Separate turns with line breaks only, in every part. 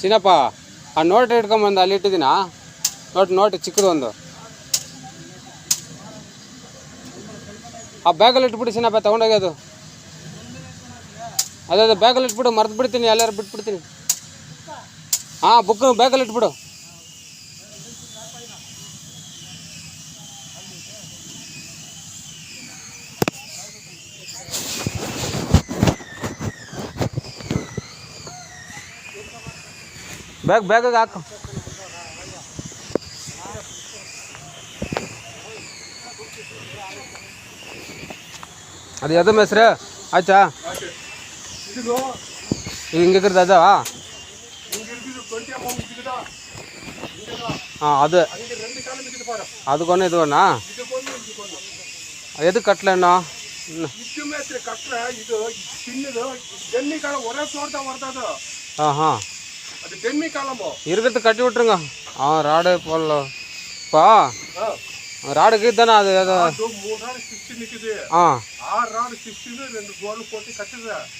ಸೀನಪ್ಪ ಆ ನೋಟ್ ಇಟ್ಕೊಂಬಂದು ಅಲ್ಲಿ ಇಟ್ಟಿದ್ದೀನಾ ನೋಟ್ ಚಿಕ್ಕದು ಒಂದು ಆ ಬ್ಯಾಗಲ್ಲಿ ಇಟ್ಬಿಟ್ಟು ಸೀನಪ್ಪ ತೊಗೊಂಡೋಗಿ ಅದು ಅದೇ ಬ್ಯಾಗಲ್ಲಿ ಇಟ್ಬಿಡು ಮರ್ತು ಬಿಡ್ತೀನಿ ಎಲ್ಲರೂ ಬಿಟ್ಬಿಡ್ತೀನಿ ಹಾಂ ಬುಕ್ ಬ್ಯಾಗಲ್ಲಿ ಇಟ್ಬಿಡು ಬ್ಯಾಗಿಗೆ ಹಾಕು ಅದು ಯಾವ್ದು ಹೆಸ್ರು ಆಯ್ತಾ ಹಿಂಗಿರ್ದು ಅದ ಹಾಂ ಅದು ಕೊನೆ ಇದು ಅಣ್ಣ ಎದಕ್ಕೆ ಕಟ್ಲಣ್ಣ ಹಾಂ ಹಾಂ இருக்கிறது கட்டி விட்டுருங்க ராடு போடலப்பா ராடுக்கு தானே அது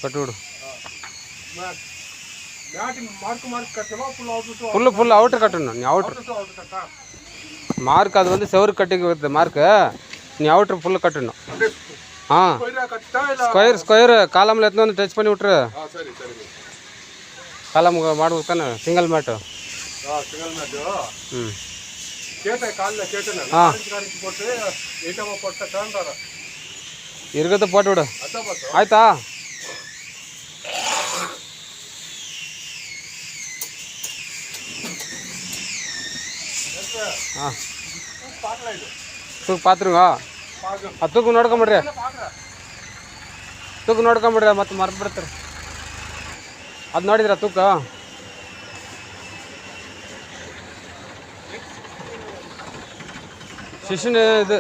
கட்டி விடு ஃபுல்லு அவுட்ரு கட்டணும் நீ அவுட்ரு மார்க் அது வந்து செவரு கட்டி வருது மார்க்கு நீ அவுட்ரு ஃபுல்லு கட்டணும் ஸ்கொயர் காலமில் எடுத்து வந்து டச் பண்ணி விட்ரு ಕಾಲಮ್ ಮಾಡ್ಬೇಕು ತಾನೆ ಸಿಂಗಲ್ ಮ್ಯಾಟು ಹಾಂ ಇರ್ಗತ್ತೆ ಪೋಟ್ ಬಿಡು ಆಯ್ತಾ ಹಾಂ ತೂಕು ಪಾತ್ರಂಗ ತೂಕು ನೋಡ್ಕೊಂಬಿಡ್ರಿ ಮತ್ತೆ ಮರ್ತು ಬಿಡ್ತಾರೆ ಅದು ನೋಡಿದ್ರ ತೂಕ ಶಿಶುನ ಇದು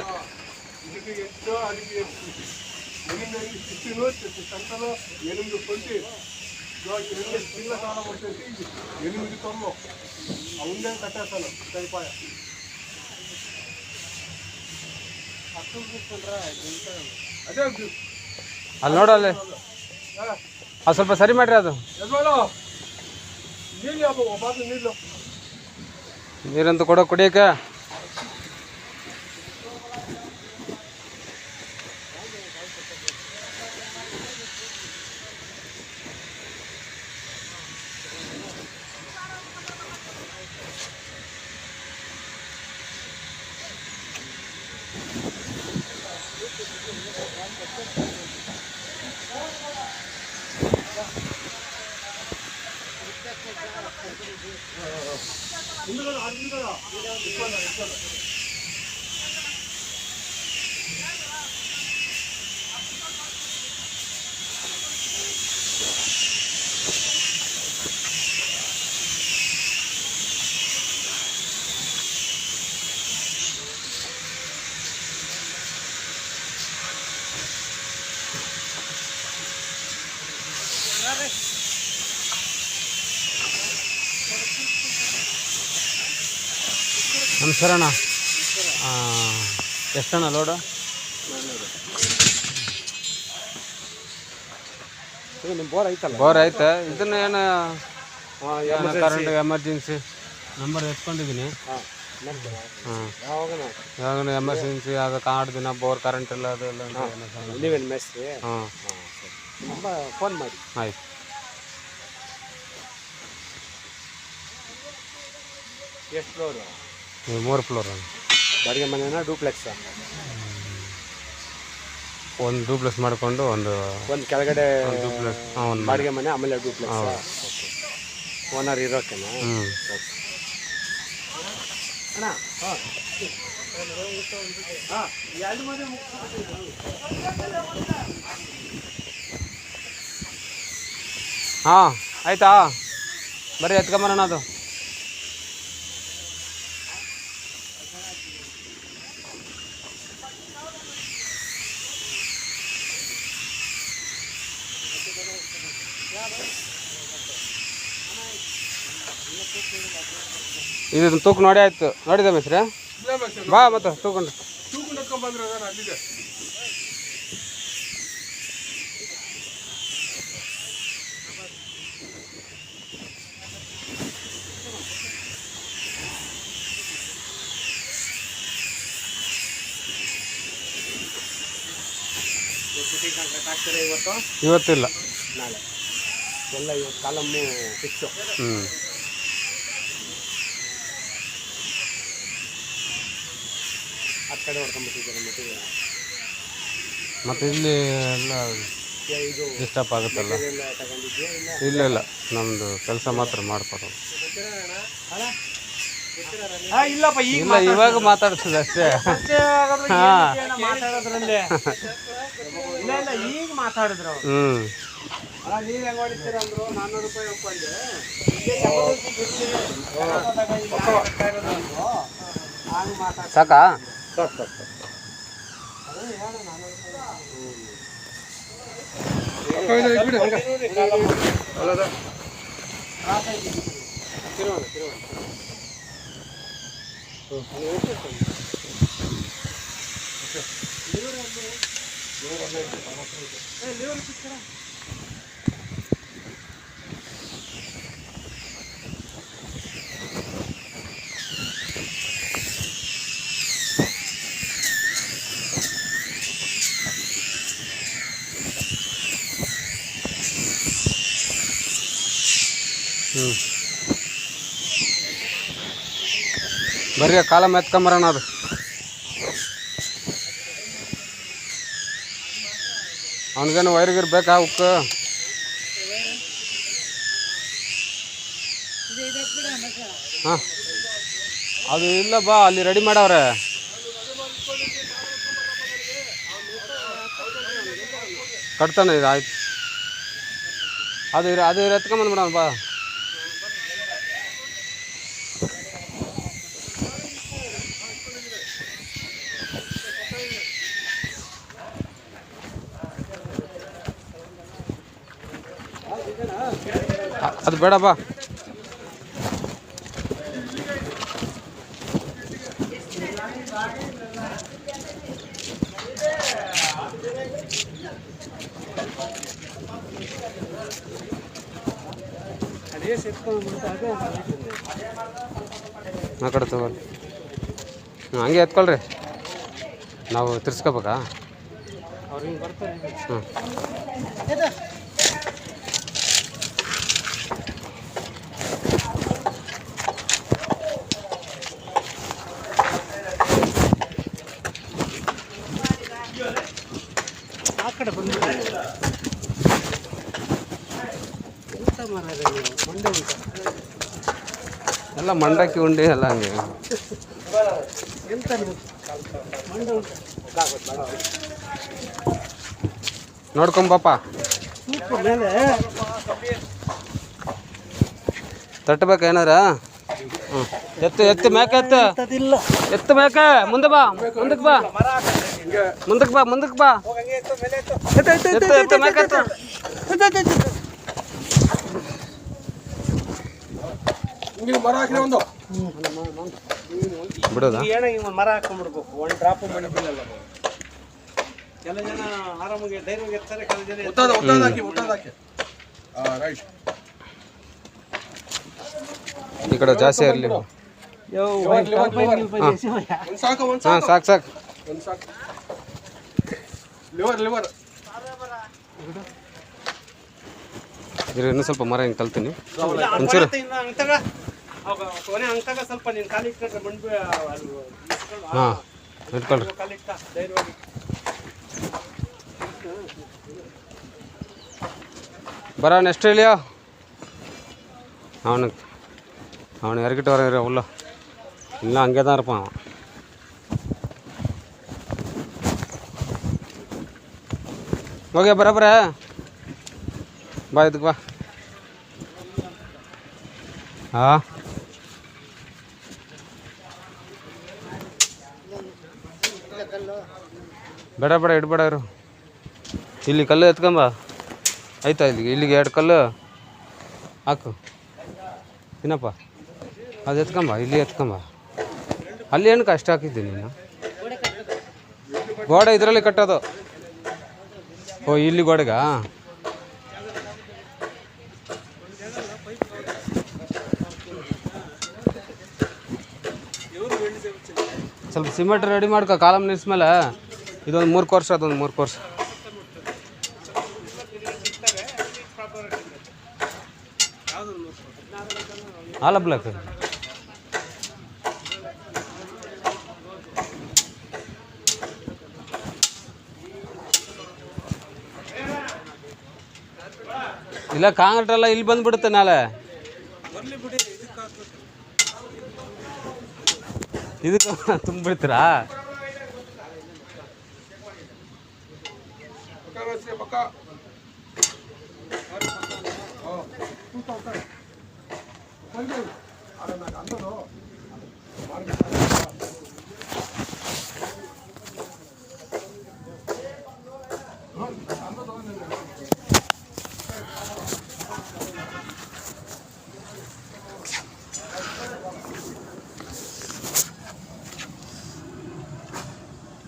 ಅಲ್ಲಿ ನೋಡಲ್ಲಿ ಅದು ಸ್ವಲ್ಪ ಸರಿ ಮಾಡ್ರಿ ಅದು ನೀರಂತೂ ಕುಡಿಯೋಕೆ ನಮಸ್ಕಾರ ಅಣ್ಣ ಎಷ್ಟಣ್ಣ ಲೋಡು ಬೋರ್ ಐತೆ ಇದನ್ನ ಏನು ಕರೆಂಟ್ ಎಮರ್ಜೆನ್ಸಿ ನಂಬರ್ ಎತ್ಕೊಂಡಿದ್ದೀನಿ ಹಾಂ ಯಾವಾಗ ಎಮರ್ಜೆನ್ಸಿ ಅದಕ್ಕೆ 6 ದಿನ ಬೋರ್ ಕರೆಂಟ್ ಇಲ್ಲ ಅದೆಲ್ಲ ಹಾಂ
ಫೋನ್ ಮಾಡಿ
ಆಯ್ತು
ಎಷ್ಟು ಫ್ಲೋರು
3 ಫ್ಲೋರ್
ಬಾಡಿಗೆ ಮನೆನಾ ಡೂಪ್ಲೆಕ್ಸ್
ಒಂದು ಡೂಪ್ಲೆಕ್ಸ್ ಮಾಡಿಕೊಂಡು ಒಂದು
ಕೆಳಗಡೆ
ಡೂಪ್ಲೆಕ್ಸ್ ಒಂದು
ಬಾಡಿಗೆ ಮನೆ ಆಮೇಲೆ ಡೂಪ್ಲೆಕ್ಸ್ ಓನರ್ ಇರೋಕೆನಾ ಅಣ್ಣ
ಹಾಂ ಆಯ್ತಾ ಬರ್ರಿ ಎತ್ಕೊಂಬರೋಣ ಅದು ಇದು ತೂಕ ನೋಡಿ ಆಯ್ತು ನೋಡಿದ ಮಿಸ್ರೆ ಬಾ ಮತ್ತೆ ತೂಕೊಂಡು ಇವತ್ತಿಲ್ಲ,
ನಾಳೆ ಎಲ್ಲ ಇವತ್ತು ಕಾಲಮ್ಮು ಫಿಕ್ಸು. ಆ ಕಡೆ ಹೊಡ್ಕೊಂಡ್ಬಿಟ್ಟಿದ್ದಾರೆ
ಮತ್ತು ಇಲ್ಲಿ ಎಲ್ಲ
ಇದು
ಡಿಸ್ಟರ್ಬ್ ಆಗುತ್ತಲ್ಲ.
ಎಲ್ಲ ತಗೊಂಡಿದ್ಯಾ ಇಲ್ಲ?
ಇಲ್ಲ ಇಲ್ಲ, ನಮ್ಮದು ಕೆಲಸ ಮಾತ್ರ ಮಾಡ್ಕೊಡೋದು.
ಇಲ್ಲಪ್ಪ,
ಇಲ್ಲ ಇವಾಗ ಮಾತಾಡ್ತದೆ ಅಷ್ಟೇ.
ಮಾತಾಡೋದ್ರಲ್ಲಿ ಇಲ್ಲ ಇಲ್ಲ, ಈಗ ಮಾತಾಡಿದ್ರು. ನೀವು ಹೆಂಗೆ ಹೊಡಿತೀರ ಅಂದರು, 400 ರೂಪಾಯಿ ಒಪ್ಕೊಂಡೆ.
ಸಾಕಾ?
ಸಾಕು ಸಾಕು ಸಾಕು.
ಬರ್ರಿ ಕಾಲಮ್ ಎತ್ಕೊಂಬರೋಣ. ಅದು ಅವನಿಗೇನು ವೈರ್ಗಿರ್ ಬೇಕಾ ಅವಕ್ಕೆ? ಹಾಂ, ಅದು ಇಲ್ಲ ಬಾ, ಅಲ್ಲಿ ರೆಡಿ ಮಾಡವ್ರೆ. ಕಟ್ತಾನೆ ಇದು, ಆಯ್ತು. ಅದು ಎತ್ಕೊಂಬಂದ್ಬಿಡೋಣ ಬಾ. ಅದು ಬೇಡ ಬಾ. ಆ ಕಡೆ ತಗೊಳ್ಳಿ. ಹಂಗೆ ಎತ್ಕೊಳ್ರಿ, ನಾವು ತಿರ್ಸ್ಕೋಬೇಕಾ?
ಅವ್ರಿಗೆ ಬರ್ತಾರೆ.
ಹ್ಞೂ,
ಆ ಕಡೆ ಬಂದ್ಬಿಟ್ಟು ಎಂತ ಮರ ಮಂಡೆ ಉಂಟ
ಎಲ್ಲ ಮಂಡಕ್ಕಿ ಉಂಡಿ ಎಲ್ಲ ಹಂಗೆ
ಎಂತ ಮಂಡೆ ಉಂಟ.
ನೋಡ್ಕೊಂಬಪ್ಪ.
ಸೂಪರ್ ಮೇಲೆ
ತಟ್ಟಬೇಕು ಏನಾರ? ಹ್ಞೂ, ಎತ್ತು ಮೇಕೆ, ಎತ್ತು ಮೇಕೆ. ಮುಂದೆ ಬಾ, ಮುಂದಕ್ಕೆ ಬಾ, ಮುಂದಕ್ಕೆ ಬಾ, ಮುಂದಕ್ಕೆ ಬಾ. ಎತ್ತು ಮೇಕೆ, ಎತ್ತು. ಬಿಡೋದಾ?
ಏನಾಗಿ ಮರ ಹಾಕೊಂಡ್ಬಿಡ್ಬೇಕು, ಒಂದು ಡ್ರಾಪ್ ಮಣ್ಣು ಬೀಳಲ್ಲ. ಕೆಲ ಜನ ಆರಾಮಾಗಿ ಧೈರ್ಯವಾಗಿ ಇರ್ತಾರೆ, ಕೆಲ ಜನ
ಈ ಕಡೆ ಜಾಸ್ತಿ ಇರಲಿ. ಹಾಂ, ಸಾಕು ಸಾಕು. ಇನ್ನೂ ಸ್ವಲ್ಪ ಮರ ಹಿಂಗೆ ಕಲ್ತೀನಿ ಒಂಚೂರು.
ಸ್ವಲ್ಪ ನೀನು ಕಾಲಿ ಇಟ್ಕೊಂಡ್ರೆ ಮಣ್ಣು
ಹಾಂ, ಇಟ್ಕೊಳ್ರಿ.
ಧೈರ್ಯವಾಗಿ
ಬರ ನೆಕ್ಸ್ಟ್ ಇಳಿಯೋ. ಅವನು ಇறக்கிட்டு வர உள்ள இல்லை, அங்கே தான் இருப்பான் அவன். ஓகே, ಬರಬರ ಬಾ, ಇದಕ್ಕೆ ಬಾ. ಹಾಂ, ಬೇಡ ಬೇಡ, ಇಡಬೇಡ ಇರು. ಇಲ್ಲಿ ಕಲ್ಲು ಎತ್ಕೊಂಬ. ಆಯ್ತಾ? ಇಲ್ಲಿಗೆ 2 ಕಲ್ಲು ಹಾಕು. ಏನಪ್ಪ, ಅದು ಎತ್ಕೊಂಬ, ಇಲ್ಲಿ ಎತ್ಕೊಂಬ. ಅಲ್ಲಿ ಏನು ಕಷ್ಟ ಹಾಕಿದ್ದೀನಿ ನೀನು? ಗೋಡೆ ಇದರಲ್ಲಿ ಕಟ್ಟೋದು. ಓ, ಇಲ್ಲಿ ಗೋಡೆಗಾ? ಸ್ವಲ್ಪ ಸಿಮೆಂಟ್ ರೆಡಿ ಮಾಡ್ಕೊ. ಕಾಲಮ್ ನಿಲ್ಸ್ಮೇಲೆ ಇದೊಂದು 3 ಕೋರ್ಸ್, ಅದೊಂದು 3 ಕೋರ್ಸ್. ಆಲ ಬ್ಲಾಕ್ ಇಲ್ಲ ಕಾಂಕ್ರೀಟ್ ಎಲ್ಲ ಇಲ್ಲಿ ಬಂದ್ಬಿಡುತ್ತೆ ನಾಳೆ ಇದಕ್ಕೆ ತುಂಬಿಡ್ತೀರಾ